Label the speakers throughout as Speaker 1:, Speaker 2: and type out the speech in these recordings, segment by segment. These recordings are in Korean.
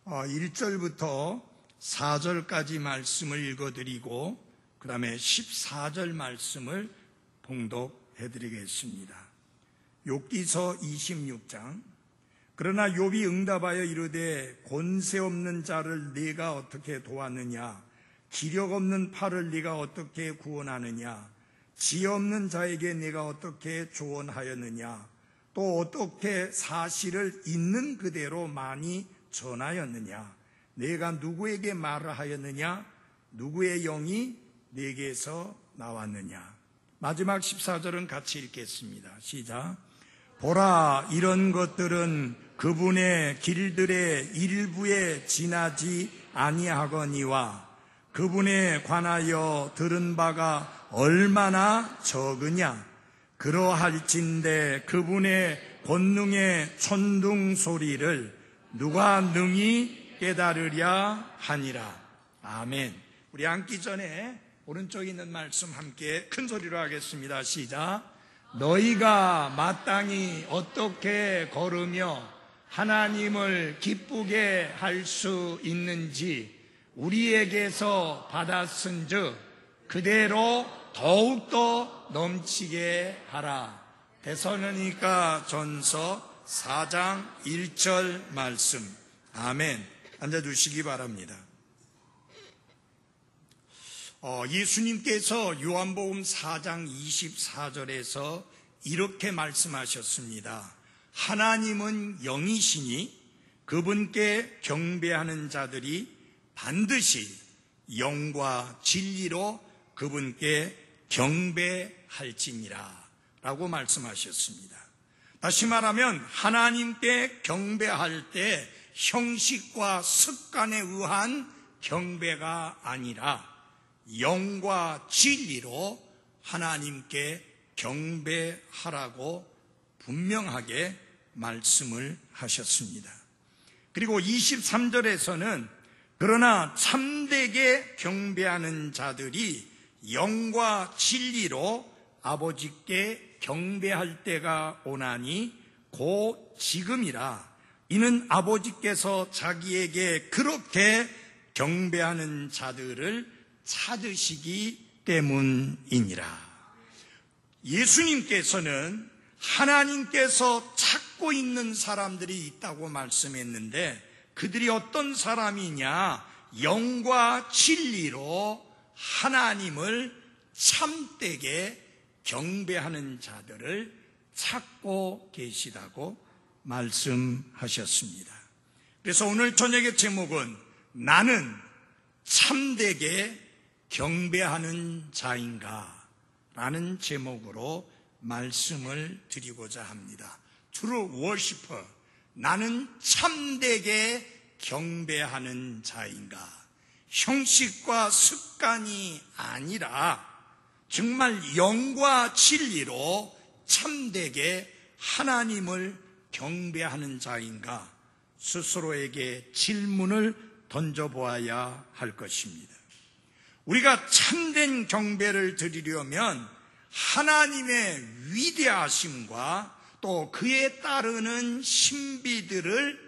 Speaker 1: 1절부터 4절까지 말씀을 읽어드리고 그 다음에 14절 말씀을 봉독해드리겠습니다. 욥기서 26장. 그러나 욥이 응답하여 이르되 권세 없는 자를 네가 어떻게 도왔느냐? 기력 없는 팔을 네가 어떻게 구원하느냐? 지혜 없는 자에게 네가 어떻게 조언하였느냐? 또 어떻게 사실을 있는 그대로 많이 전하였느냐? 내가 누구에게 말을 하였느냐? 누구의 영이 내게서 나왔느냐? 마지막 14절은 같이 읽겠습니다. 시작. 보라, 이런 것들은 그분의 길들의 일부에 지나지 아니하거니와 그분에 관하여 들은 바가 얼마나 적으냐? 그러할진대 그분의 권능의 천둥 소리를 누가 능히 깨달으랴 하니라. 아멘. 우리 앉기 전에 오른쪽에 있는 말씀 함께 큰 소리로 하겠습니다. 시작. 너희가 마땅히 어떻게 걸으며 하나님을 기쁘게 할 수 있는지 우리에게서 받았은즉 그대로 더욱더 넘치게 하라. 데살로니가 전서 4장 1절 말씀. 아멘. 앉아주시기 바랍니다. 예수님께서 요한복음 4장 24절에서 이렇게 말씀하셨습니다. 하나님은 영이시니 그분께 경배하는 자들이 반드시 영과 진리로 그분께 경배할지니라 라고 말씀하셨습니다. 다시 말하면 하나님께 경배할 때 형식과 습관에 의한 경배가 아니라 영과 진리로 하나님께 경배하라고 분명하게 말씀을 하셨습니다. 그리고 23절에서는 그러나 참되게 경배하는 자들이 영과 진리로 아버지께 경배할 때가 오나니 곧 지금이라. 이는 아버지께서 자기에게 그렇게 경배하는 자들을 찾으시기 때문이니라. 예수님께서는 하나님께서 찾고 있는 사람들이 있다고 말씀했는데 그들이 어떤 사람이냐? 영과 진리로 하나님을 참되게 경배하는 자들을 찾고 계시다고 말씀하셨습니다. 그래서 오늘 저녁의 제목은 나는 참되게 경배하는 자인가? 라는 제목으로 말씀을 드리고자 합니다. True worshiper. 나는 참되게 경배하는 자인가? 형식과 습관이 아니라 정말 영과 진리로 참되게 하나님을 경배하는 자인가? 스스로에게 질문을 던져보아야 할 것입니다. 우리가 참된 경배를 드리려면 하나님의 위대하심과 또 그에 따르는 신비들을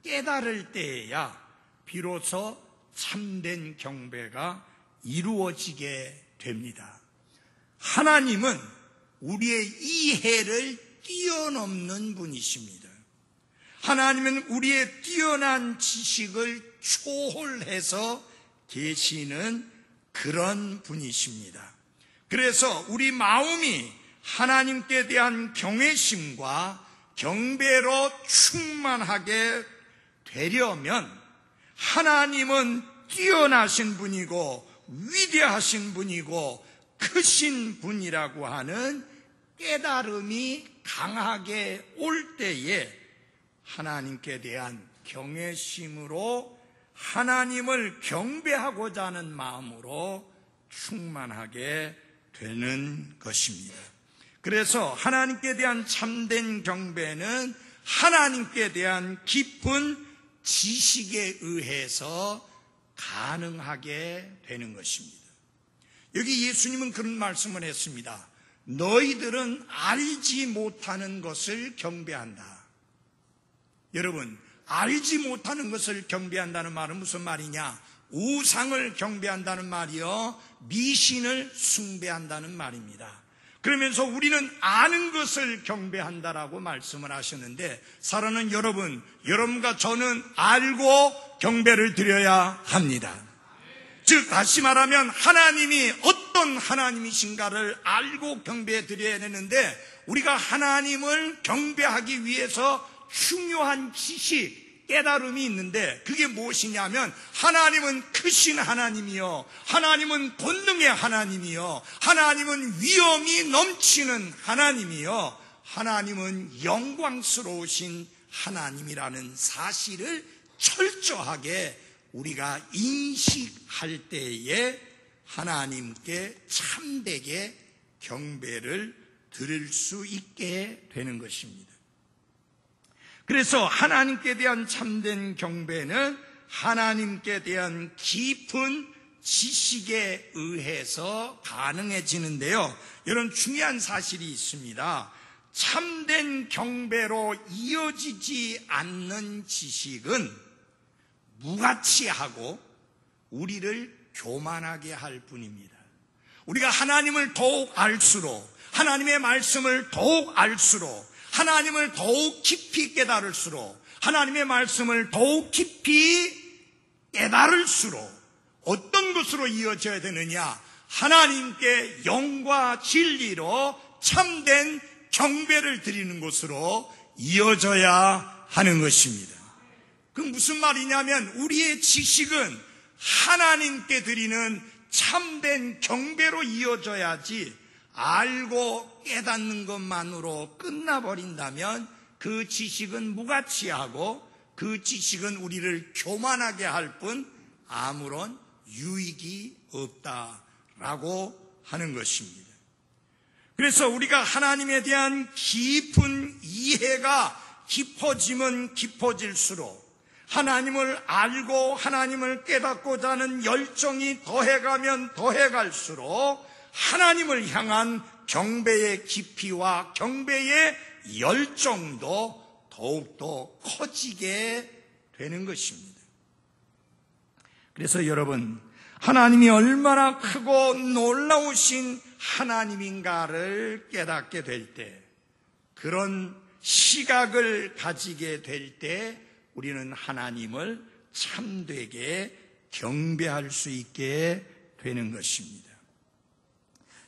Speaker 1: 깨달을 때에야 비로소 참된 경배가 이루어지게 됩니다. 하나님은 우리의 이해를 뛰어넘는 분이십니다. 하나님은 우리의 뛰어난 지식을 초월해서 계시는 그런 분이십니다. 그래서 우리 마음이 하나님께 대한 경외심과 경배로 충만하게 되려면 하나님은 뛰어나신 분이고 위대하신 분이고 크신 분이라고 하는 깨달음이 강하게 올 때에 하나님께 대한 경외심으로 하나님을 경배하고자 하는 마음으로 충만하게 되는 것입니다. 그래서 하나님께 대한 참된 경배는 하나님께 대한 깊은 지식에 의해서 가능하게 되는 것입니다. 여기 예수님은 그런 말씀을 했습니다. 너희들은 알지 못하는 것을 경배한다. 여러분, 알지 못하는 것을 경배한다는 말은 무슨 말이냐? 우상을 경배한다는 말이요, 미신을 숭배한다는 말입니다. 그러면서 우리는 아는 것을 경배한다라고 말씀을 하셨는데, 사랑하는 여러분, 여러분과 저는 알고 경배를 드려야 합니다. 즉 다시 말하면 하나님이 어떤 하나님이신가를 알고 경배해 드려야 되는데, 우리가 하나님을 경배하기 위해서 중요한 지식, 깨달음이 있는데, 그게 무엇이냐면 하나님은 크신 하나님이요, 하나님은 권능의 하나님이요, 하나님은 위엄이 넘치는 하나님이요, 하나님은 영광스러우신 하나님이라는 사실을 철저하게 우리가 인식할 때에 하나님께 참되게 경배를 드릴 수 있게 되는 것입니다. 그래서 하나님께 대한 참된 경배는 하나님께 대한 깊은 지식에 의해서 가능해지는데요, 이런 중요한 사실이 있습니다. 참된 경배로 이어지지 않는 지식은 무가치하고 우리를 교만하게 할 뿐입니다. 우리가 하나님을 더욱 알수록, 하나님의 말씀을 더욱 알수록, 하나님을 더욱 깊이 깨달을수록, 하나님의 말씀을 더욱 깊이 깨달을수록 어떤 것으로 이어져야 되느냐? 하나님께 영과 진리로 참된 경배를 드리는 것으로 이어져야 하는 것입니다. 그 무슨 말이냐면, 우리의 지식은 하나님께 드리는 참된 경배로 이어져야지, 알고 깨닫는 것만으로 끝나버린다면 그 지식은 무가치하고 그 지식은 우리를 교만하게 할 뿐 아무런 유익이 없다라고 하는 것입니다. 그래서 우리가 하나님에 대한 깊은 이해가 깊어지면 깊어질수록, 하나님을 알고 하나님을 깨닫고자 하는 열정이 더해가면 더해갈수록 하나님을 향한 경배의 깊이와 경배의 열정도 더욱더 커지게 되는 것입니다. 그래서 여러분, 하나님이 얼마나 크고 놀라우신 하나님인가를 깨닫게 될 때, 그런 시각을 가지게 될 때 우리는 하나님을 참되게 경배할 수 있게 되는 것입니다.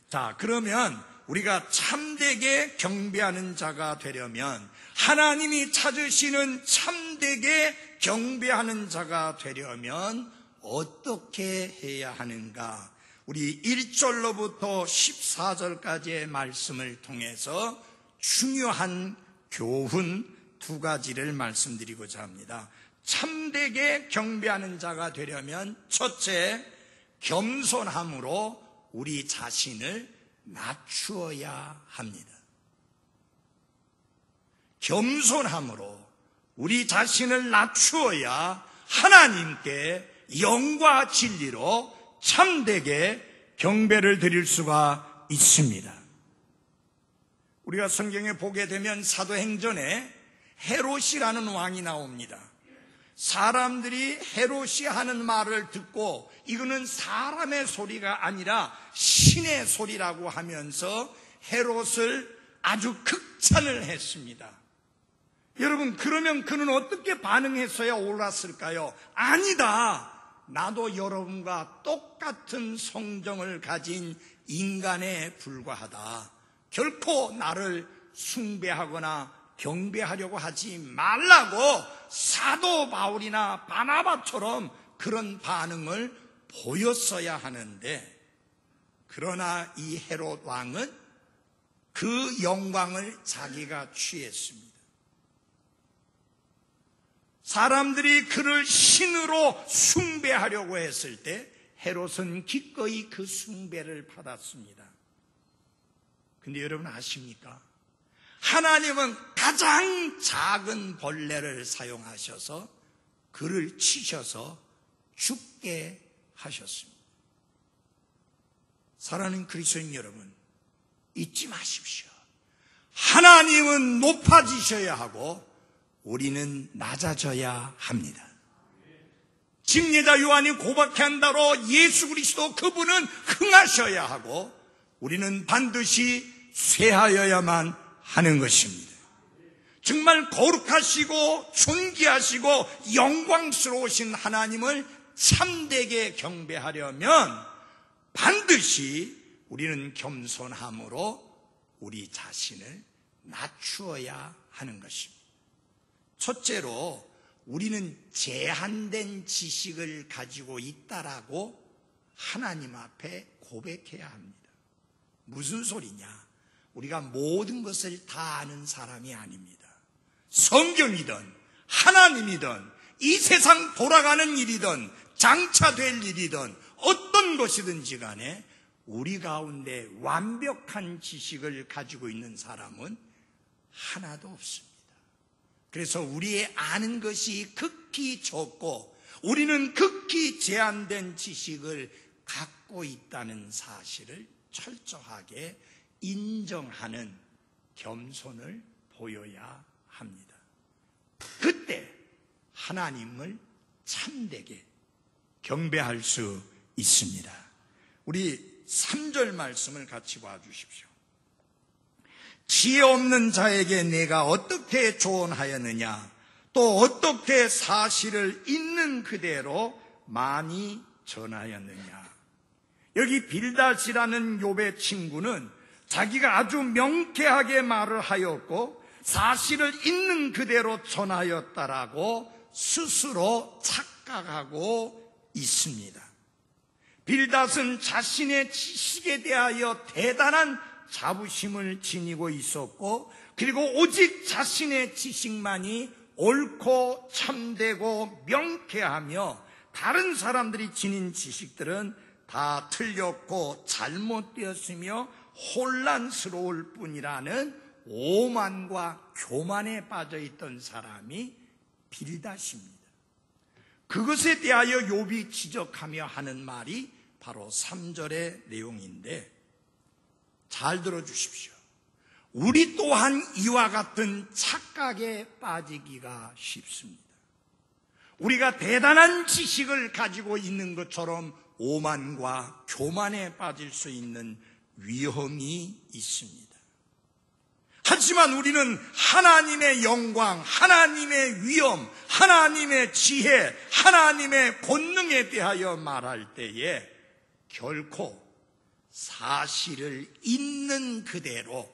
Speaker 1: 자, 그러면 우리가 참되게 경배하는 자가 되려면, 하나님이 찾으시는 참되게 경배하는 자가 되려면 어떻게 해야 하는가? 우리 1절로부터 14절까지의 말씀을 통해서 중요한 교훈 두 가지를 말씀드리고자 합니다. 참되게 경배하는 자가 되려면 첫째, 겸손함으로 우리 자신을 낮추어야 합니다. 겸손함으로 우리 자신을 낮추어야 하나님께 영과 진리로 참되게 경배를 드릴 수가 있습니다. 우리가 성경에 보게 되면 사도행전에 헤롯이라는 왕이 나옵니다. 사람들이 헤롯이 하는 말을 듣고 이거는 사람의 소리가 아니라 신의 소리라고 하면서 헤롯을 아주 극찬을 했습니다. 여러분, 그러면 그는 어떻게 반응했어야 옳았을까요? 아니다. 나도 여러분과 똑같은 성정을 가진 인간에 불과하다. 결코 나를 숭배하거나 경배하려고 하지 말라고 사도 바울이나 바나바처럼 그런 반응을 보였어야 하는데, 그러나 이 헤롯 왕은 그 영광을 자기가 취했습니다. 사람들이 그를 신으로 숭배하려고 했을 때 헤롯은 기꺼이 그 숭배를 받았습니다. 근데 여러분 아십니까? 하나님은 가장 작은 벌레를 사용하셔서 그를 치셔서 죽게 하셨습니다. 사랑하는 그리스도인 여러분, 잊지 마십시오. 하나님은 높아지셔야 하고 우리는 낮아져야 합니다. 증례자 요한이 고백한 대로 예수 그리스도 그분은 흥하셔야 하고 우리는 반드시 쇠하여야만 하는 것입니다. 정말 거룩하시고 존귀하시고 영광스러우신 하나님을 참되게 경배하려면 반드시 우리는 겸손함으로 우리 자신을 낮추어야 하는 것입니다. 첫째로 우리는 제한된 지식을 가지고 있다라고 하나님 앞에 고백해야 합니다. 무슨 소리냐? 우리가 모든 것을 다 아는 사람이 아닙니다. 성경이든 하나님이든 이 세상 돌아가는 일이든 장차될 일이든 어떤 것이든지 간에 우리 가운데 완벽한 지식을 가지고 있는 사람은 하나도 없습니다. 그래서 우리의 아는 것이 극히 적고 우리는 극히 제한된 지식을 갖고 있다는 사실을 철저하게 인정하는 겸손을 보여야 합니다. 그때 하나님을 참되게 경배할 수 있습니다. 우리 3절 말씀을 같이 봐주십시오. 지혜 없는 자에게 내가 어떻게 조언하였느냐? 또 어떻게 사실을 있는 그대로 많이 전하였느냐? 여기 빌닷이라는 욥의 친구는 자기가 아주 명쾌하게 말을 하였고 사실을 있는 그대로 전하였다라고 스스로 착각하고 있습니다. 빌닷은 자신의 지식에 대하여 대단한 자부심을 지니고 있었고 그리고 오직 자신의 지식만이 옳고 참되고 명쾌하며 다른 사람들이 지닌 지식들은 다 틀렸고 잘못되었으며 혼란스러울 뿐이라는 오만과 교만에 빠져있던 사람이 빌닷입니다. 그것에 대하여 욥이 지적하며 하는 말이 바로 3절의 내용인데 잘 들어주십시오. 우리 또한 이와 같은 착각에 빠지기가 쉽습니다. 우리가 대단한 지식을 가지고 있는 것처럼 오만과 교만에 빠질 수 있는 위험이 있습니다. 하지만 우리는 하나님의 영광, 하나님의 위엄, 하나님의 지혜, 하나님의 권능에 대하여 말할 때에 결코 사실을 있는 그대로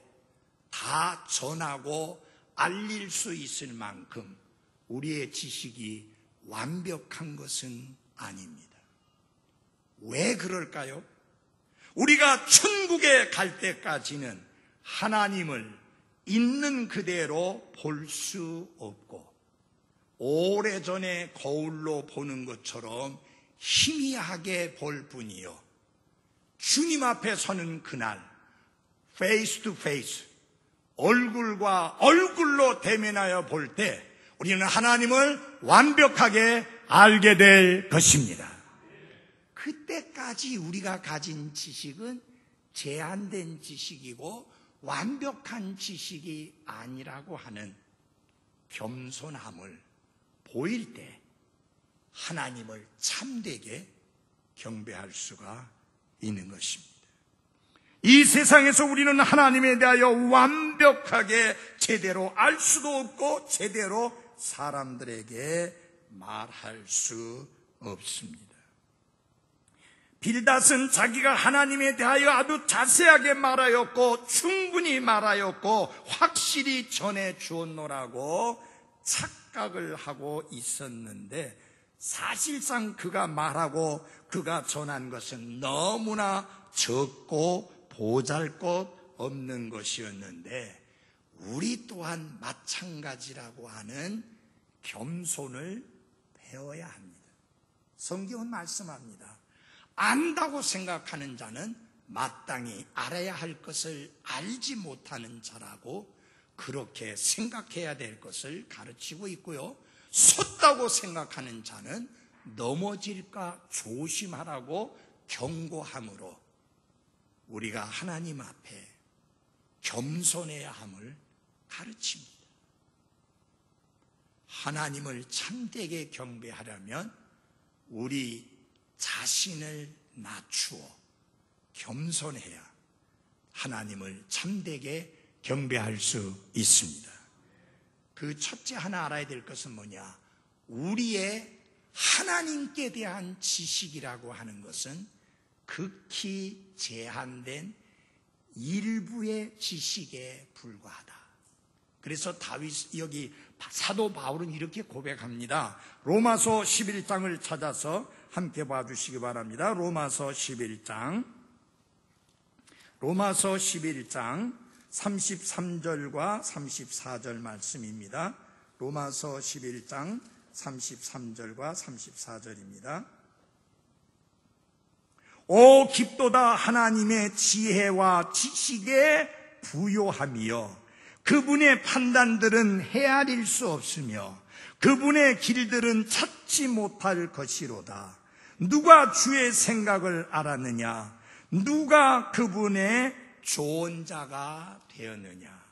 Speaker 1: 다 전하고 알릴 수 있을 만큼 우리의 지식이 완벽한 것은 아닙니다. 왜 그럴까요? 우리가 천국에 갈 때까지는 하나님을 있는 그대로 볼 수 없고 오래전에 거울로 보는 것처럼 희미하게 볼 뿐이요 주님 앞에 서는 그날 페이스 투 페이스 얼굴과 얼굴로 대면하여 볼 때 우리는 하나님을 완벽하게 알게 될 것입니다. 그때까지 우리가 가진 지식은 제한된 지식이고 완벽한 지식이 아니라고 하는 겸손함을 보일 때 하나님을 참되게 경배할 수가 있는 것입니다. 이 세상에서 우리는 하나님에 대하여 완벽하게 제대로 알 수도 없고 제대로 사람들에게 말할 수 없습니다. 빌닷은 자기가 하나님에 대하여 아주 자세하게 말하였고 충분히 말하였고 확실히 전해 주었노라고 착각을 하고 있었는데 사실상 그가 말하고 그가 전한 것은 너무나 적고 보잘것없는 것이었는데 우리 또한 마찬가지라고 하는 겸손을 배워야 합니다. 성경은 말씀합니다. 안다고 생각하는 자는 마땅히 알아야 할 것을 알지 못하는 자라고 그렇게 생각해야 될 것을 가르치고 있고요. 섰다고 생각하는 자는 넘어질까 조심하라고 경고함으로 우리가 하나님 앞에 겸손해야 함을 가르칩니다. 하나님을 참되게 경배하려면 우리 자신을 낮추어 겸손해야 하나님을 참되게 경배할 수 있습니다. 그 첫째 하나 알아야 될 것은 뭐냐? 우리의 하나님께 대한 지식이라고 하는 것은 극히 제한된 일부의 지식에 불과하다. 그래서 여기 사도 바울은 이렇게 고백합니다. 로마서 11장을 찾아서 함께 봐주시기 바랍니다. 로마서 11장 33절과 34절 말씀입니다. 로마서 11장 33절과 34절입니다. 오 깊도다 하나님의 지혜와 지식에 부요함이여 그분의 판단들은 헤아릴 수 없으며 그분의 길들은 찾지 못할 것이로다. 누가 주의 생각을 알았느냐? 누가 그분의 좋은 자가 되었느냐?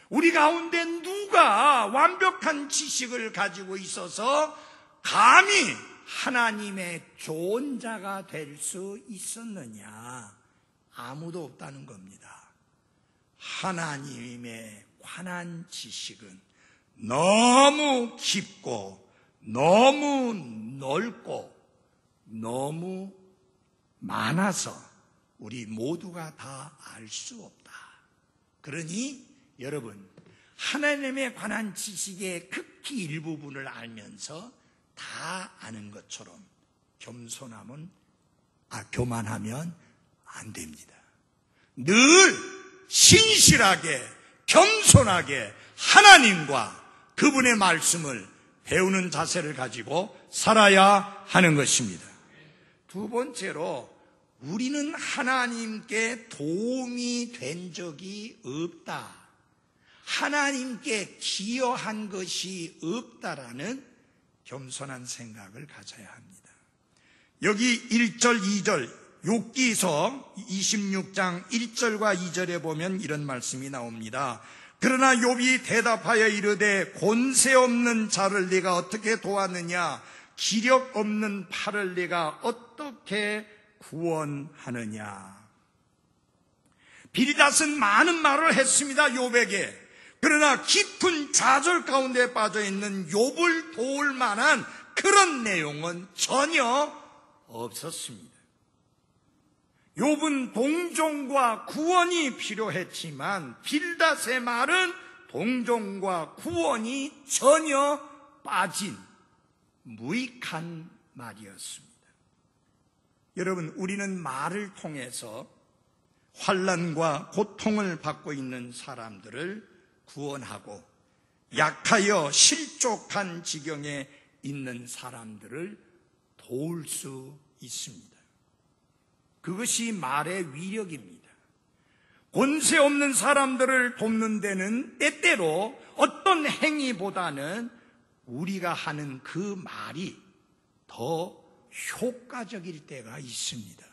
Speaker 1: 우리 가운데 누가 완벽한 지식을 가지고 있어서 감히 하나님의 좋은 자가 될 수 있었느냐? 아무도 없다는 겁니다. 하나님에 관한 지식은 너무 깊고 너무 넓고 너무 많아서 우리 모두가 다 알 수 없다. 그러니 여러분, 하나님에 관한 지식의 극히 일부분을 알면서 다 아는 것처럼 교만하면 안 됩니다. 늘 신실하게 겸손하게 하나님과 그분의 말씀을 배우는 자세를 가지고 살아야 하는 것입니다. 두 번째로 우리는 하나님께 도움이 된 적이 없다. 하나님께 기여한 것이 없다라는 겸손한 생각을 가져야 합니다. 여기 1절, 2절, 욥기서 26장 1절과 2절에 보면 이런 말씀이 나옵니다. 그러나 욥이 대답하여 이르되 권세 없는 자를 네가 어떻게 도왔느냐? 기력 없는 팔을 네가 어떻게 구원하느냐? 빌닷은 많은 말을 했습니다, 욥에게. 그러나 깊은 좌절 가운데 빠져있는 욥을 도울 만한 그런 내용은 전혀 없었습니다. 욥은 동정과 구원이 필요했지만 빌닷의 말은 동정과 구원이 전혀 빠진 무익한 말이었습니다. 여러분, 우리는 말을 통해서 환난과 고통을 받고 있는 사람들을 구원하고 약하여 실족한 지경에 있는 사람들을 도울 수 있습니다. 그것이 말의 위력입니다. 권세 없는 사람들을 돕는 데는 때때로 어떤 행위보다는 우리가 하는 그 말이 더 효과적일 때가 있습니다.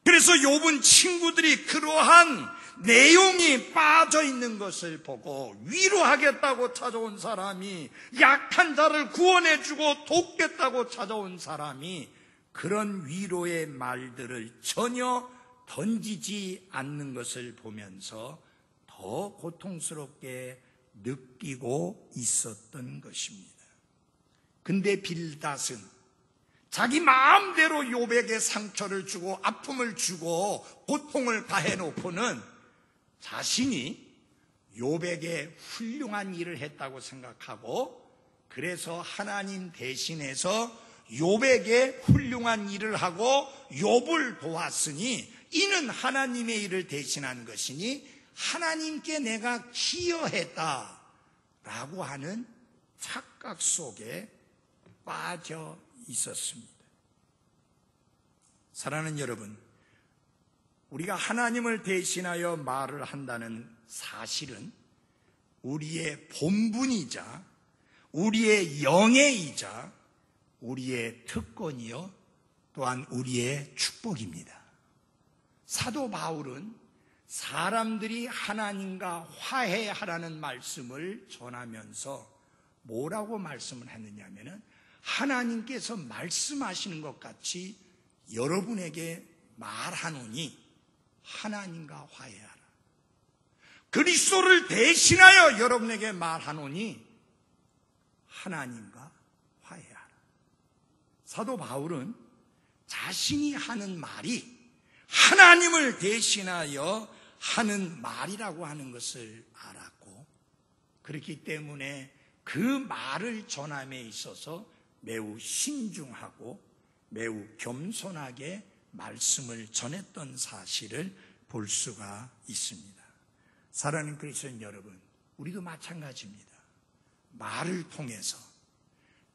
Speaker 1: 그래서 욥은 친구들이 그러한 내용이 빠져 있는 것을 보고 위로하겠다고 찾아온 사람이, 약한 자를 구원해주고 돕겠다고 찾아온 사람이 그런 위로의 말들을 전혀 던지지 않는 것을 보면서 더 고통스럽게 느끼고 있었던 것입니다. 근데 빌닷은 자기 마음대로 욥에게 상처를 주고 아픔을 주고 고통을 가해놓고는 자신이 욥에게 훌륭한 일을 했다고 생각하고, 그래서 하나님 대신해서 욥에게 훌륭한 일을 하고 욥을 도왔으니 이는 하나님의 일을 대신한 것이니 하나님께 내가 기여했다라고 하는 착각 속에 빠져 있었습니다. 사랑하는 여러분, 우리가 하나님을 대신하여 말을 한다는 사실은 우리의 본분이자 우리의 영예이자 우리의 특권이요 또한 우리의 축복입니다. 사도 바울은 사람들이 하나님과 화해하라는 말씀을 전하면서 뭐라고 말씀을 했느냐 하면은 하나님께서 말씀하시는 것 같이 여러분에게 말하노니 하나님과 화해하라. 그리스도를 대신하여 여러분에게 말하노니 하나님과 화해하라. 사도 바울은 자신이 하는 말이 하나님을 대신하여 하는 말이라고 하는 것을 알았고, 그렇기 때문에 그 말을 전함에 있어서 매우 신중하고 매우 겸손하게 말씀을 전했던 사실을 볼 수가 있습니다. 사랑하는 그리스도인 여러분, 우리도 마찬가지입니다. 말을 통해서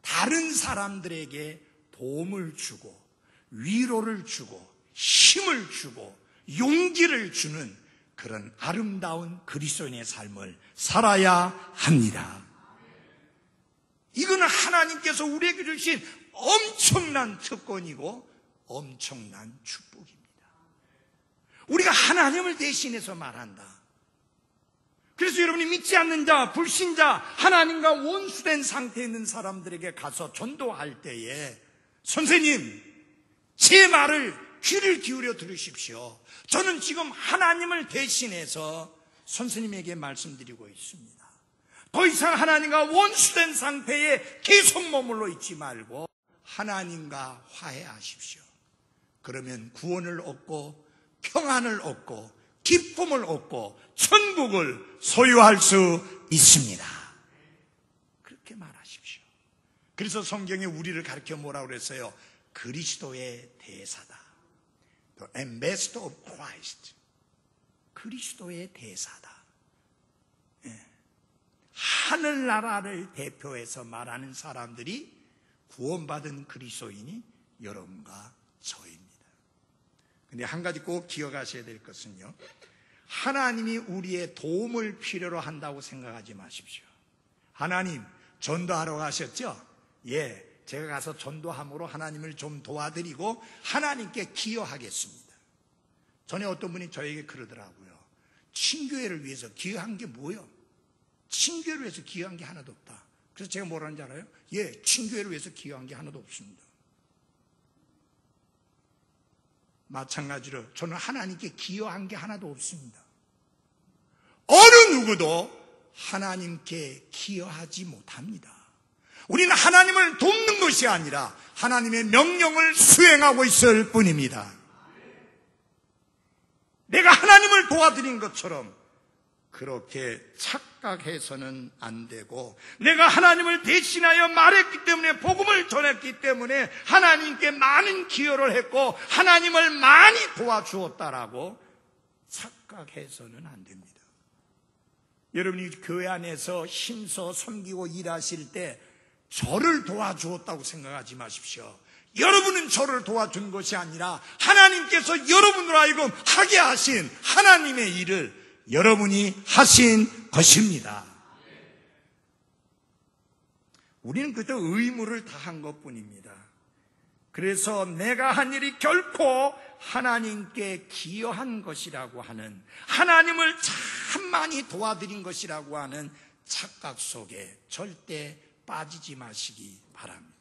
Speaker 1: 다른 사람들에게 도움을 주고 위로를 주고 힘을 주고 용기를 주는 그런 아름다운 그리스도인의 삶을 살아야 합니다. 이거는 하나님께서 우리에게 주신 엄청난 특권이고 엄청난 축복입니다. 우리가 하나님을 대신해서 말한다. 그래서 여러분이 믿지 않는 자, 불신자, 하나님과 원수된 상태에 있는 사람들에게 가서 전도할 때에 선생님, 제 말을 귀를 기울여 들으십시오. 저는 지금 하나님을 대신해서 선생님에게 말씀드리고 있습니다. 더 이상 하나님과 원수된 상태에 계속 머물러 있지 말고 하나님과 화해하십시오. 그러면 구원을 얻고 평안을 얻고 기쁨을 얻고 천국을 소유할 수 있습니다. 그렇게 말하십시오. 그래서 성경에 우리를 가르쳐 뭐라고 그랬어요? 그리스도의 대사다. The ambassador of Christ. 그리스도의 대사다. 하늘나라를 대표해서 말하는 사람들이 구원받은 그리스도인이 여러분과 저입니다. 근데 한 가지 꼭 기억하셔야 될 것은요, 하나님이 우리의 도움을 필요로 한다고 생각하지 마십시오. 하나님 전도하러 가셨죠? 예, 제가 가서 전도함으로 하나님을 좀 도와드리고 하나님께 기여하겠습니다. 전에 어떤 분이 저에게 그러더라고요. 친교회를 위해서 기여한 게 뭐예요? 친교회를 위해서 기여한 게 하나도 없다. 그래서 제가 뭐라는지 알아요? 예, 친교회를 위해서 기여한 게 하나도 없습니다. 마찬가지로 저는 하나님께 기여한 게 하나도 없습니다. 어느 누구도 하나님께 기여하지 못합니다. 우리는 하나님을 돕는 것이 아니라 하나님의 명령을 수행하고 있을 뿐입니다. 내가 하나님을 도와드린 것처럼 그렇게 착각해서는 안 되고, 내가 하나님을 대신하여 말했기 때문에, 복음을 전했기 때문에 하나님께 많은 기여를 했고 하나님을 많이 도와주었다라고 착각해서는 안 됩니다. 여러분이 교회 안에서 힘써 섬기고 일하실 때 저를 도와주었다고 생각하지 마십시오. 여러분은 저를 도와준 것이 아니라 하나님께서 여러분으로 하여금 하게 하신 하나님의 일을 여러분이 하신 것입니다. 우리는 그저 의무를 다한 것뿐입니다. 그래서 내가 한 일이 결코 하나님께 기여한 것이라고 하는, 하나님을 참 많이 도와드린 것이라고 하는 착각 속에 절대 빠지지 마시기 바랍니다.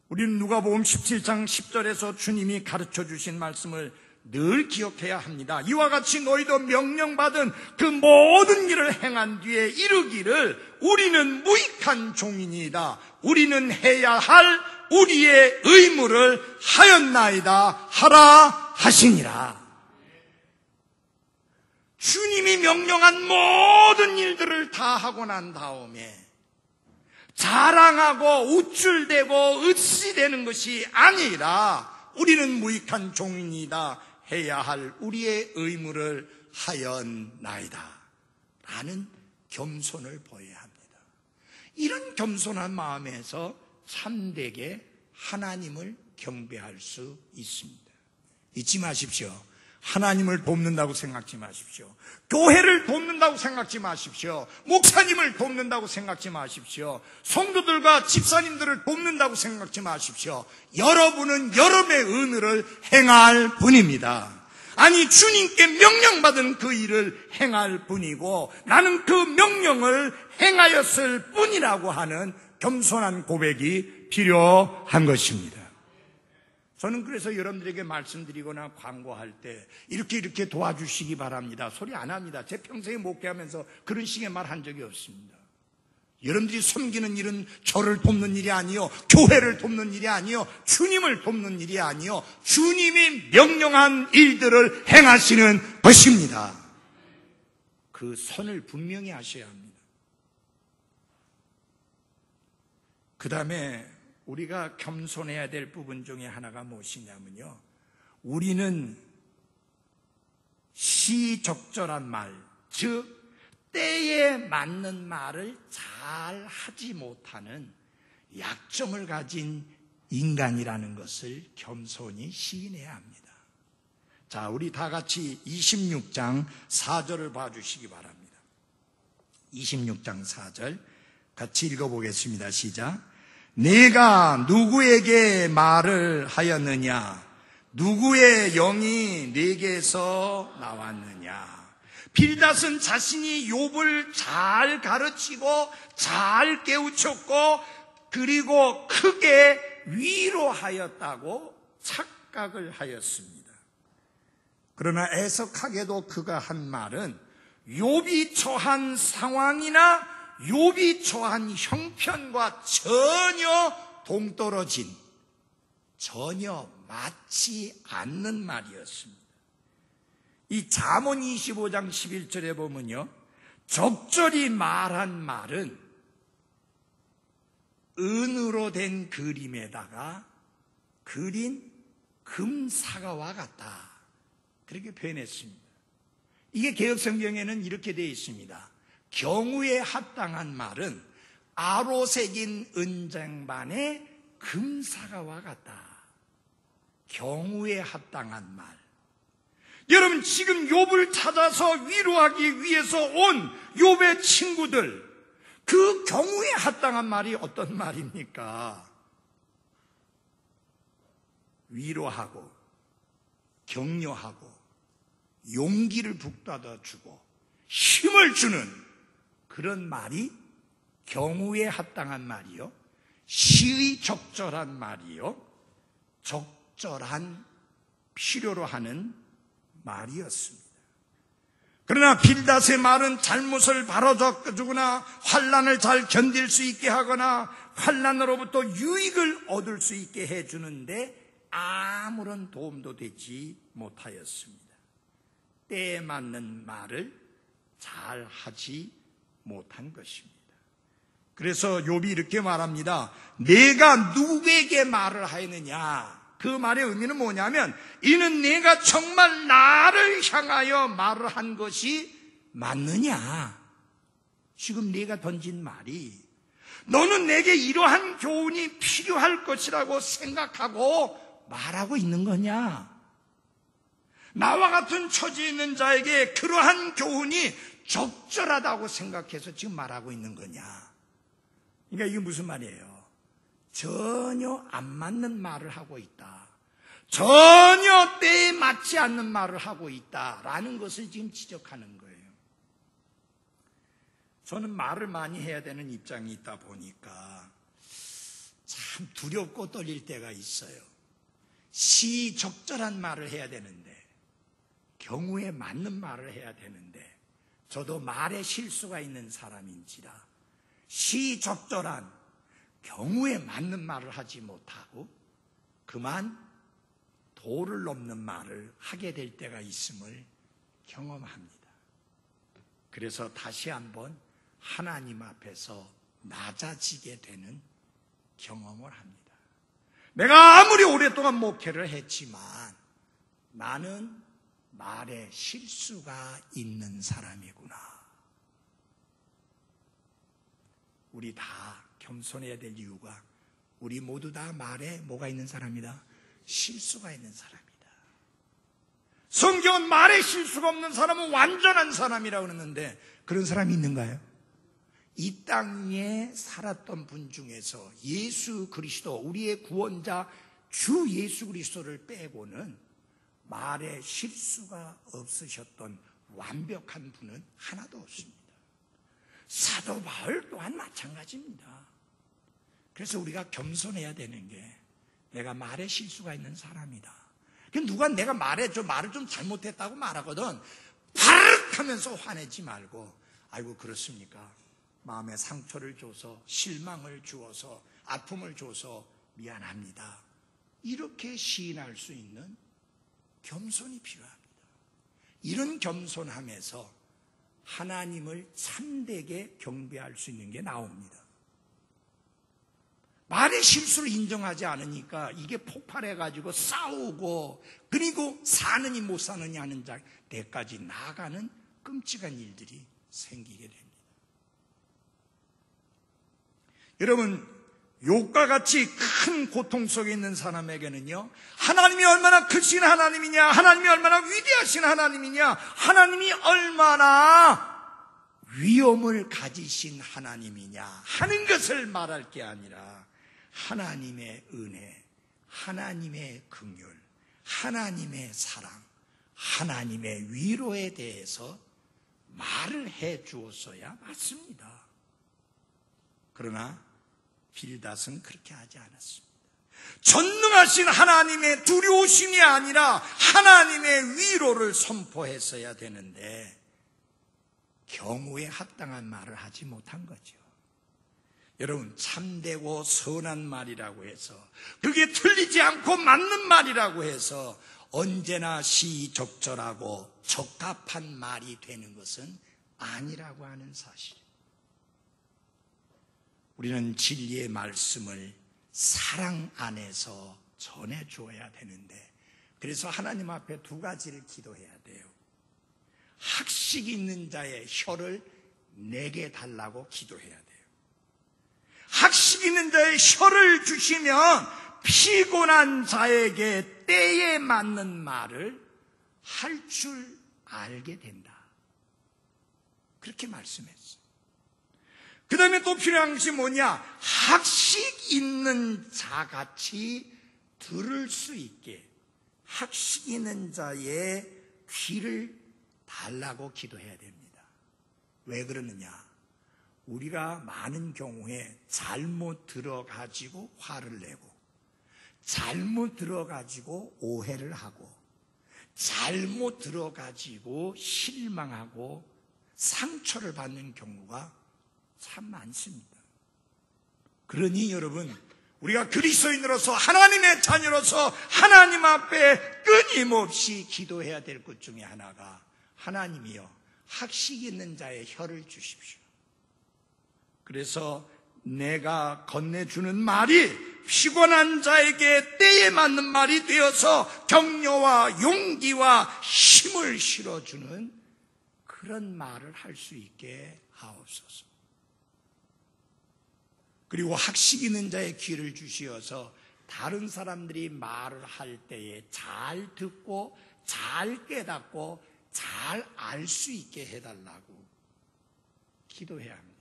Speaker 1: 우리는 누가복음 17장 10절에서 주님이 가르쳐 주신 말씀을 늘 기억해야 합니다. 이와 같이 너희도 명령받은 그 모든 일을 행한 뒤에 이르기를 우리는 무익한 종이니이다. 우리는 해야 할 우리의 의무를 하였나이다 하라 하시니라. 주님이 명령한 모든 일들을 다 하고 난 다음에 자랑하고 우쭐대고 으쌰대는 것이 아니라 우리는 무익한 종이니이다. 해야 할 우리의 의무를 하였나이다 라는 겸손을 보여야 합니다. 이런 겸손한 마음에서 참되게 하나님을 경배할 수 있습니다. 잊지 마십시오. 하나님을 돕는다고 생각지 마십시오. 교회를 돕는다고 생각지 마십시오. 목사님을 돕는다고 생각지 마십시오. 성도들과 집사님들을 돕는다고 생각지 마십시오. 여러분은 여러분의 은혜를 행할 뿐입니다. 아니 주님께 명령받은 그 일을 행할 뿐이고 나는 그 명령을 행하였을 뿐이라고 하는 겸손한 고백이 필요한 것입니다. 저는 그래서 여러분들에게 말씀드리거나 광고할 때 이렇게 도와주시기 바랍니다. 소리 안 합니다. 제 평생에 목회하면서 그런 식의 말 한 적이 없습니다. 여러분들이 섬기는 일은 저를 돕는 일이 아니요, 교회를 돕는 일이 아니요, 주님을 돕는 일이 아니요, 주님이 명령한 일들을 행하시는 것입니다. 그 선을 분명히 하셔야 합니다. 그 다음에 우리가 겸손해야 될 부분 중에 하나가 무엇이냐면요, 우리는 시적절한 말, 즉 때에 맞는 말을 잘 하지 못하는 약점을 가진 인간이라는 것을 겸손히 시인해야 합니다. 자, 우리 다 같이 26장 4절을 봐주시기 바랍니다. 26장 4절 같이 읽어보겠습니다. 시작. 내가 누구에게 말을 하였느냐? 누구의 영이 내게서 나왔느냐? 빌닷은 자신이 욥을 잘 가르치고 잘 깨우쳤고 그리고 크게 위로하였다고 착각을 하였습니다. 그러나 애석하게도 그가 한 말은 욥이 처한 상황이나 욥이 처한 형편과 전혀 동떨어진, 전혀 맞지 않는 말이었습니다. 이 잠언 25장 11절에 보면요, 적절히 말한 말은 은으로 된 그림에다가 그린 금사과와 같다, 그렇게 표현했습니다. 이게 개역성경에는 이렇게 되어 있습니다. 경우에 합당한 말은 아로 새긴 은쟁반의 금사과와 같다. 경우에 합당한 말. 여러분, 지금 욥을 찾아서 위로하기 위해서 온 욥의 친구들, 그 경우에 합당한 말이 어떤 말입니까? 위로하고 격려하고 용기를 북돋아 주고 힘을 주는 그런 말이 경우에 합당한 말이요, 시의 적절한 말이요, 적절한 필요로 하는 말이었습니다. 그러나 빌닷의 말은 잘못을 바로잡아주거나 환난을 잘 견딜 수 있게 하거나 환난으로부터 유익을 얻을 수 있게 해주는데 아무런 도움도 되지 못하였습니다. 때에 맞는 말을 잘 하지 못한 것입니다. 그래서 욥이 이렇게 말합니다. 내가 누구에게 말을 하였느냐? 그 말의 의미는 뭐냐면, 이는 내가 정말 나를 향하여 말을 한 것이 맞느냐? 지금 내가 던진 말이 너는 내게 이러한 교훈이 필요할 것이라고 생각하고 말하고 있는 거냐? 나와 같은 처지에 있는 자에게 그러한 교훈이 적절하다고 생각해서 지금 말하고 있는 거냐? 그러니까 이게 무슨 말이에요? 전혀 안 맞는 말을 하고 있다, 전혀 때에 맞지 않는 말을 하고 있다라는 것을 지금 지적하는 거예요. 저는 말을 많이 해야 되는 입장이 있다 보니까 참 두렵고 떨릴 때가 있어요. 시적절한 말을 해야 되는데, 경우에 맞는 말을 해야 되는데, 저도 말에 실수가 있는 사람인지라 시적절한 경우에 맞는 말을 하지 못하고 그만 도를 넘는 말을 하게 될 때가 있음을 경험합니다. 그래서 다시 한번 하나님 앞에서 낮아지게 되는 경험을 합니다. 내가 아무리 오랫동안 목회를 했지만 나는 말에 실수가 있는 사람이구나. 우리 다 겸손해야 될 이유가 우리 모두 다 말에 뭐가 있는 사람이다? 실수가 있는 사람이다. 성경은 말에 실수가 없는 사람은 완전한 사람이라고 그러는데 그런 사람이 있는가요? 이 땅에 살았던 분 중에서 예수 그리스도, 우리의 구원자 주 예수 그리스도를 빼고는 말에 실수가 없으셨던 완벽한 분은 하나도 없습니다. 사도 바울 또한 마찬가지입니다. 그래서 우리가 겸손해야 되는 게 내가 말에 실수가 있는 사람이다. 누가 내가 말을 좀 잘못했다고 말하거든 바르륵 하면서 화내지 말고 아이고 그렇습니까? 마음에 상처를 줘서 실망을 주어서 아픔을 줘서 미안합니다. 이렇게 시인할 수 있는 겸손이 필요합니다. 이런 겸손함에서 하나님을 참되게 경배할 수 있는 게 나옵니다. 말의 실수를 인정하지 않으니까 이게 폭발해가지고 싸우고 그리고 사느니 못 사느니 하는 데까지 나아가는 끔찍한 일들이 생기게 됩니다. 여러분, 욥과 같이 큰 고통 속에 있는 사람에게는요, 하나님이 얼마나 크신 하나님이냐, 하나님이 얼마나 위대하신 하나님이냐, 하나님이 얼마나 위엄을 가지신 하나님이냐 하는 것을 말할 게 아니라 하나님의 은혜, 하나님의 긍휼, 하나님의 사랑, 하나님의 위로에 대해서 말을 해 주었어야 맞습니다. 그러나 빌닷은 그렇게 하지 않았습니다. 전능하신 하나님의 두려우심이 아니라 하나님의 위로를 선포했어야 되는데 경우에 합당한 말을 하지 못한 거죠. 여러분, 참되고 선한 말이라고 해서 그게 틀리지 않고 맞는 말이라고 해서 언제나 시적절하고 적합한 말이 되는 것은 아니라고 하는 사실. 우리는 진리의 말씀을 사랑 안에서 전해줘야 되는데 그래서 하나님 앞에 두 가지를 기도해야 돼요. 학식 있는 자의 혀를 내게 달라고 기도해야 돼요. 학식 있는 자의 혀를 주시면 피곤한 자에게 때에 맞는 말을 할 줄 알게 된다. 그렇게 말씀했어요. 그 다음에 또 필요한 것이 뭐냐? 학식 있는 자같이 들을 수 있게 학식 있는 자의 귀를 달라고 기도해야 됩니다. 왜 그러느냐? 우리가 많은 경우에 잘못 들어가지고 화를 내고 잘못 들어가지고 오해를 하고 잘못 들어가지고 실망하고 상처를 받는 경우가 참 많습니다. 그러니 여러분, 우리가 그리스도인으로서 하나님의 자녀로서 하나님 앞에 끊임없이 기도해야 될 것 중에 하나가 하나님이여 학식 있는 자의 혀를 주십시오. 그래서 내가 건네주는 말이 피곤한 자에게 때에 맞는 말이 되어서 격려와 용기와 힘을 실어주는 그런 말을 할 수 있게 하옵소서. 그리고 학식 있는 자의 귀를 주시어서 다른 사람들이 말을 할 때에 잘 듣고 잘 깨닫고 잘 알 수 있게 해달라고 기도해야 합니다.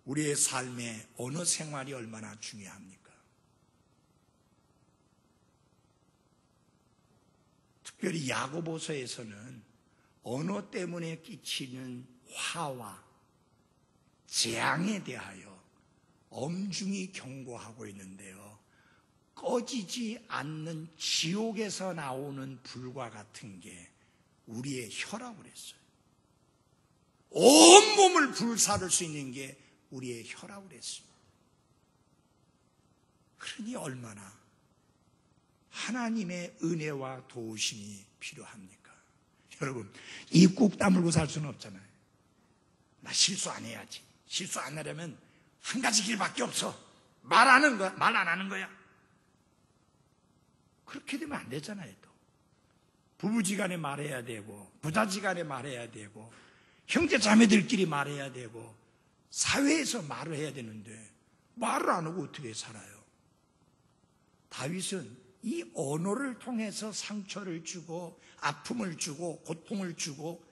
Speaker 1: 우리의 삶에 언어 생활이 얼마나 중요합니까? 특별히 야고보서에서는 언어 때문에 끼치는 화와 재앙에 대하여 엄중히 경고하고 있는데요. 꺼지지 않는 지옥에서 나오는 불과 같은 게 우리의 혀라고 그랬어요. 온 몸을 불사를 수 있는 게 우리의 혀라고 그랬습니다. 그러니 얼마나 하나님의 은혜와 도우심이 필요합니까? 여러분, 입 꾹 다물고 살 수는 없잖아요. 나 실수 안 해야지. 실수 안 하려면 한 가지 길밖에 없어. 말 안 하는 거야. 말 안 하는 거야. 그렇게 되면 안 되잖아요. 또 부부지간에 말해야 되고 부자지간에 말해야 되고 형제 자매들끼리 말해야 되고 사회에서 말을 해야 되는데 말을 안 하고 어떻게 살아요? 다윗은 이 언어를 통해서 상처를 주고 아픔을 주고 고통을 주고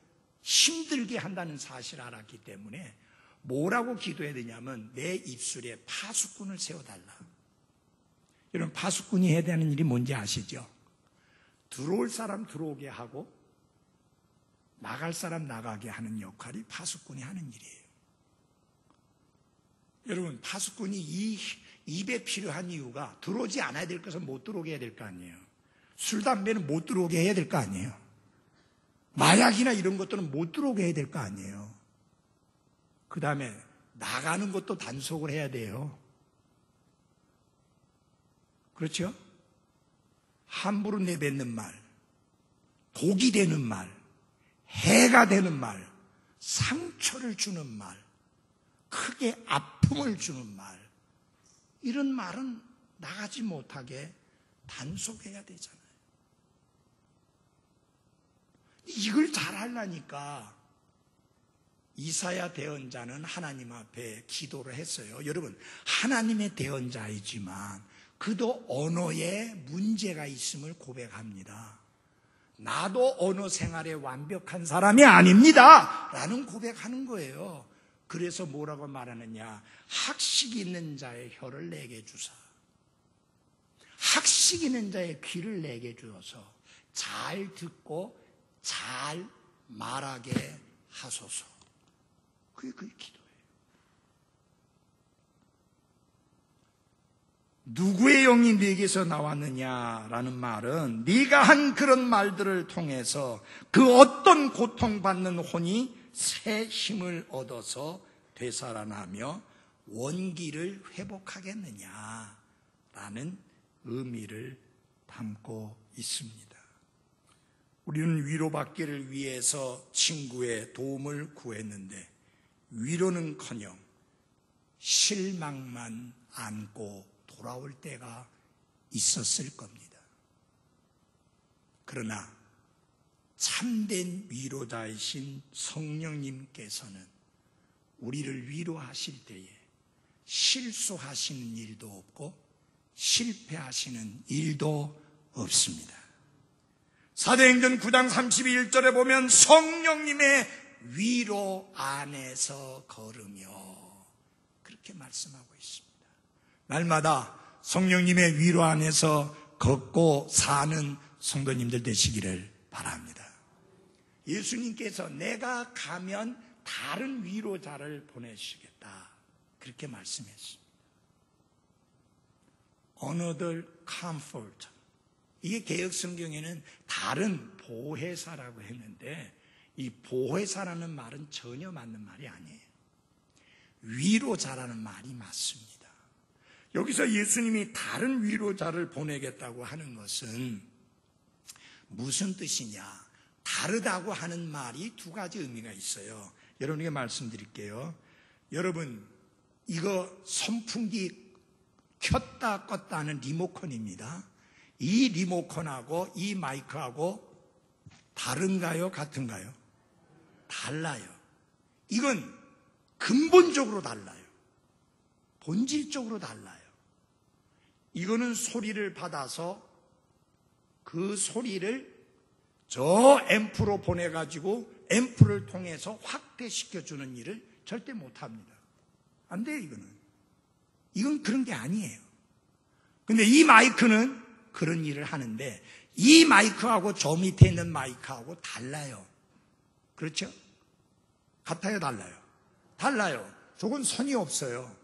Speaker 1: 힘들게 한다는 사실을 알았기 때문에 뭐라고 기도해야 되냐면 내 입술에 파수꾼을 세워달라. 여러분, 파수꾼이 해야 되는 일이 뭔지 아시죠? 들어올 사람 들어오게 하고 나갈 사람 나가게 하는 역할이 파수꾼이 하는 일이에요. 여러분, 파수꾼이 이 입에 필요한 이유가 들어오지 않아야 될 것은 못 들어오게 해야 될 거 아니에요. 술, 담배는 못 들어오게 해야 될 거 아니에요. 마약이나 이런 것들은 못 들어오게 해야 될 거 아니에요. 그 다음에 나가는 것도 단속을 해야 돼요. 그렇죠? 함부로 내뱉는 말, 독이 되는 말, 해가 되는 말, 상처를 주는 말, 크게 아픔을 주는 말, 이런 말은 나가지 못하게 단속해야 되잖아요. 이걸 잘하려니까 이사야 대언자는 하나님 앞에 기도를 했어요. 여러분, 하나님의 대언자이지만 그도 언어에 문제가 있음을 고백합니다. 나도 언어 생활에 완벽한 사람이 아닙니다 라는 고백하는 거예요. 그래서 뭐라고 말하느냐, 학식 있는 자의 혀를 내게 주사, 학식 있는 자의 귀를 내게 주어서 잘 듣고 잘 말하게 하소서. 그게 기도예요. 누구의 영이 네게서 나왔느냐라는 말은 네가 한 그런 말들을 통해서 그 어떤 고통받는 혼이 새 힘을 얻어서 되살아나며 원기를 회복하겠느냐라는 의미를 담고 있습니다. 우리는 위로받기를 위해서 친구의 도움을 구했는데 위로는커녕 실망만 안고 돌아올 때가 있었을 겁니다. 그러나 참된 위로자이신 성령님께서는 우리를 위로하실 때에 실수하시는 일도 없고 실패하시는 일도 없습니다. 사도행전 9장 31절에 보면 성령님의 위로 안에서 걸으며 그렇게 말씀하고 있습니다. 날마다 성령님의 위로 안에서 걷고 사는 성도님들 되시기를 바랍니다. 예수님께서 내가 가면 다른 위로자를 보내시겠다 그렇게 말씀했습니다. Another comfort. 이게 개역성경에는 다른 보혜사라고 했는데 이 보혜사라는 말은 전혀 맞는 말이 아니에요. 위로자라는 말이 맞습니다. 여기서 예수님이 다른 위로자를 보내겠다고 하는 것은 무슨 뜻이냐? 다르다고 하는 말이 두 가지 의미가 있어요. 여러분에게 말씀드릴게요. 여러분, 이거 선풍기 켰다 껐다 하는 리모컨입니다. 이 리모컨하고 이 마이크하고 다른가요? 같은가요? 달라요. 이건 근본적으로 달라요. 본질적으로 달라요. 이거는 소리를 받아서 그 소리를 저 앰프로 보내가지고 앰프를 통해서 확대시켜주는 일을 절대 못합니다. 안 돼요, 이거는. 이건 그런 게 아니에요. 근데 이 마이크는 그런 일을 하는데 이 마이크하고 저 밑에 있는 마이크하고 달라요. 그렇죠? 같아요, 달라요? 달라요. 저건 선이 없어요.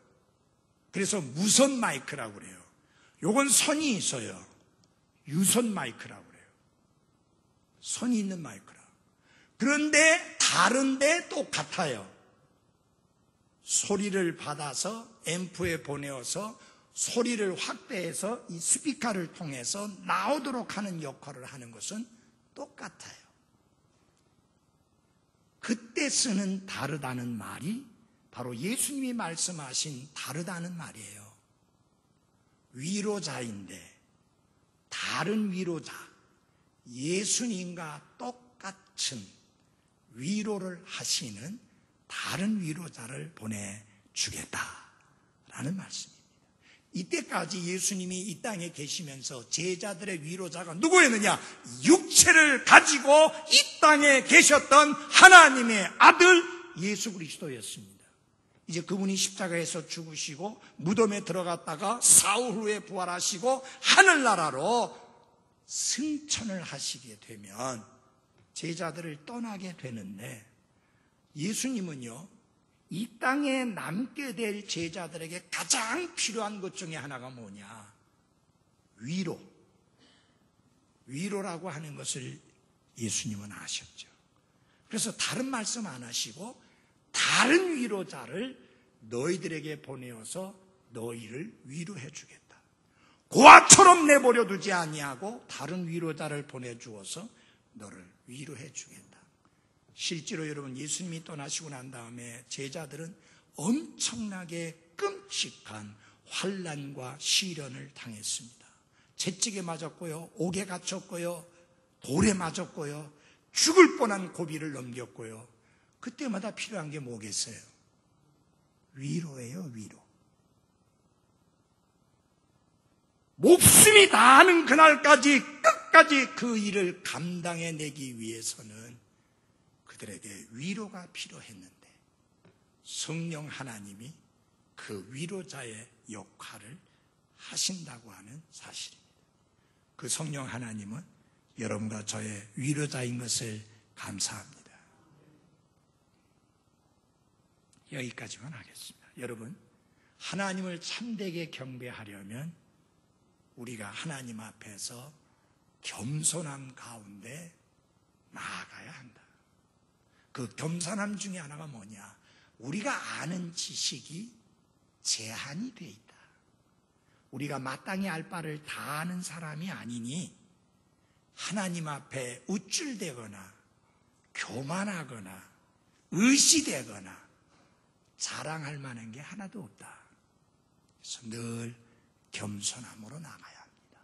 Speaker 1: 그래서 무선 마이크라고 그래요. 요건 선이 있어요. 유선 마이크라고 그래요. 선이 있는 마이크라. 그런데 다른데 똑같아요. 소리를 받아서 앰프에 보내어서 소리를 확대해서 이 스피커를 통해서 나오도록 하는 역할을 하는 것은 똑같아요. 그때 쓰는 다르다는 말이 바로 예수님이 말씀하신 다르다는 말이에요. 위로자인데 다른 위로자, 예수님과 똑같은 위로를 하시는 다른 위로자를 보내주겠다라는 말씀입니다. 이때까지 예수님이 이 땅에 계시면서 제자들의 위로자가 누구였느냐? 육체를 가지고 이 땅에 계셨던 하나님의 아들 예수 그리스도였습니다. 이제 그분이 십자가에서 죽으시고 무덤에 들어갔다가 사흘 후에 부활하시고 하늘나라로 승천을 하시게 되면 제자들을 떠나게 되는데, 예수님은요, 이 땅에 남게 될 제자들에게 가장 필요한 것 중에 하나가 뭐냐? 위로라고 하는 것을 예수님은 아셨죠. 그래서 다른 말씀 안 하시고 다른 위로자를 너희들에게 보내어서 너희를 위로해 주겠다. 고아처럼 내버려 두지 아니하고 다른 위로자를 보내주어서 너를 위로해 주겠다. 실제로 여러분, 예수님이 떠나시고 난 다음에 제자들은 엄청나게 끔찍한 환난과 시련을 당했습니다. 채찍에 맞았고요, 옥에 갇혔고요, 돌에 맞았고요, 죽을 뻔한 고비를 넘겼고요. 그때마다 필요한 게 뭐겠어요? 위로예요, 위로. 목숨이 다하는 그날까지 끝까지 그 일을 감당해내기 위해서는 그들에게 위로가 필요했는데, 성령 하나님이 그 위로자의 역할을 하신다고 하는 사실입니다. 그 성령 하나님은 여러분과 저의 위로자인 것을 감사합니다. 여기까지만 하겠습니다. 여러분, 하나님을 참되게 경배하려면 우리가 하나님 앞에서 겸손함 가운데 나아가야 한다. 그 겸손함 중에 하나가 뭐냐? 우리가 아는 지식이 제한이 돼 있다. 우리가 마땅히 알 바를 다 아는 사람이 아니니 하나님 앞에 우쭐대거나 교만하거나 의시되거나 자랑할 만한 게 하나도 없다. 그래서 늘 겸손함으로 나가야 합니다.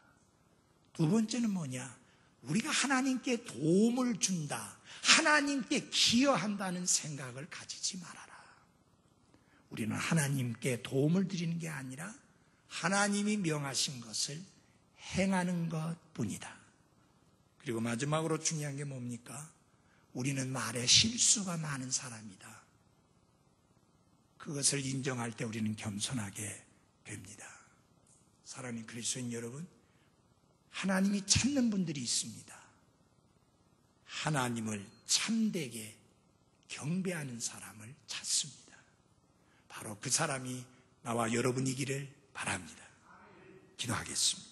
Speaker 1: 두 번째는 뭐냐? 우리가 하나님께 도움을 준다, 하나님께 기여한다는 생각을 가지지 말아라. 우리는 하나님께 도움을 드리는 게 아니라 하나님이 명하신 것을 행하는 것뿐이다. 그리고 마지막으로 중요한 게 뭡니까? 우리는 말에 실수가 많은 사람이다. 그것을 인정할 때 우리는 겸손하게 됩니다. 사랑하는 그리스도인 여러분, 하나님이 찾는 분들이 있습니다. 하나님을 참되게 경배하는 사람을 찾습니다. 바로 그 사람이 나와 여러분이기를 바랍니다. 기도하겠습니다.